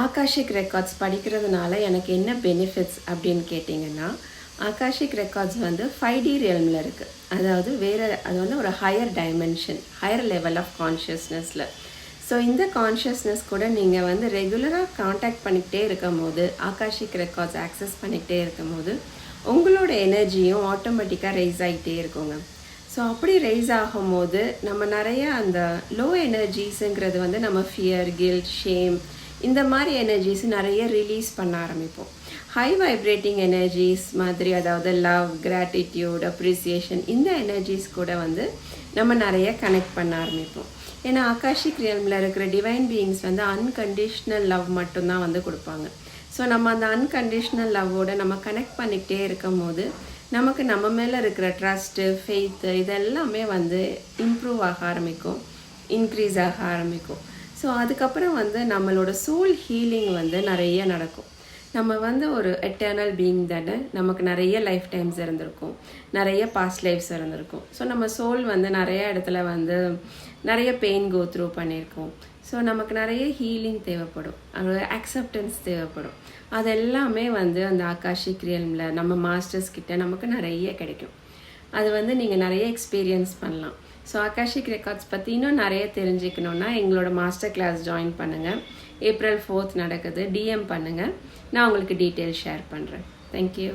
Akashic records படிக்கிறதுனால எனக்கு என்ன பெனிஃபிட்ஸ் அப்படின்னு கேட்டிங்கன்னா, ஆகாஷிக் ரெக்கார்ட்ஸ் வந்து 5D ரியல்மில் இருக்குது. அதாவது அது வந்து ஒரு higher dimension, higher level of கான்ஷியஸ்னஸில். ஸோ இந்த கான்ஷியஸ்னஸ் கூட நீங்கள் வந்து ரெகுலராக காண்டாக்ட் பண்ணிக்கிட்டே இருக்கும் போது, ஆகாஷிக் ரெக்கார்ட்ஸ் ஆக்சஸ் பண்ணிக்கிட்டே இருக்கும் போது உங்களோட எனர்ஜியும் ஆட்டோமேட்டிக்காக ரைஸ் ஆகிட்டே இருக்குங்க. ஸோ அப்படி ரைஸ் ஆகும்போது நம்ம நிறைய அந்த லோ எனர்ஜிஸுங்கிறது வந்து நம்ம ஃபியர், கில்ட், ஷேம் இந்த மாதிரி எனர்ஜிஸ் நிறைய ரிலீஸ் பண்ண ஆரம்பிப்போம். ஹை வைப்ரேட்டிங் எனர்ஜிஸ் மாதிரி, அதாவது லவ், கிராட்டிடியூட், அப்ரிசியேஷன், இந்த எனர்ஜிஸ் கூட வந்து நம்ம நிறைய கனெக்ட் பண்ண ஆரம்பிப்போம். ஏன்னா ஆகாஷிக் ரியல்மில் இருக்கிற டிவைன் பீயிங்ஸ் வந்து அன்கண்டிஷ்னல் லவ் மட்டும்தான் வந்து கொடுப்பாங்க. ஸோ நம்ம அந்த அன்கண்டிஷ்னல் லவ்வோட நம்ம கனெக்ட் பண்ணிக்கிட்டே இருக்கும் போது நமக்கு நம்ம மேலே இருக்கிற ட்ரஸ்ட்டு, ஃபெய்த்து இதெல்லாமே வந்து இம்ப்ரூவ் ஆக ஆரம்பிக்கும், இன்க்ரீஸ் ஆக ஆரம்பிக்கும். ஸோ அதுக்கப்புறம் வந்து நம்மளோட சோல் ஹீலிங் வந்து நிறைய நடக்கும். நம்ம வந்து ஒரு எட்டர்னல் பீயிங் தானே, நமக்கு நிறைய லைஃப் டைம்ஸ் இருந்திருக்கும், நிறைய பாஸ்ட் லைஃப்ஸ் இருந்திருக்கும். ஸோ நம்ம சோல் வந்து நிறைய இடத்துல வந்து நிறைய பெயின் கோ த்ரூ பண்ணியிருக்கோம். ஸோ நமக்கு நிறைய ஹீலிங் தேவைப்படும், அதோட அக்செப்டன்ஸ் தேவைப்படும். அது எல்லாமே வந்து அந்த ஆகாஷிக் ரியல்மில் நம்ம மாஸ்டர்ஸ் கிட்ட நமக்கு நிறைய கிடைக்கும். அது வந்து நீங்கள் நிறைய எக்ஸ்பீரியன்ஸ் பண்ணலாம். ஸோ ஆகாஷிக் ரெக்கார்ட்ஸ் பற்றி இன்னும் நிறைய தெரிஞ்சுக்கணுன்னா எங்களோட மாஸ்டர் கிளாஸ் ஜாயின் பண்ணுங்கள். April 4th நடக்குது. DM பண்ணுங்கள், நான் உங்களுக்கு டீட்டெயில்ஸ் ஷேர் பண்ணுறேன். தேங்க்யூ.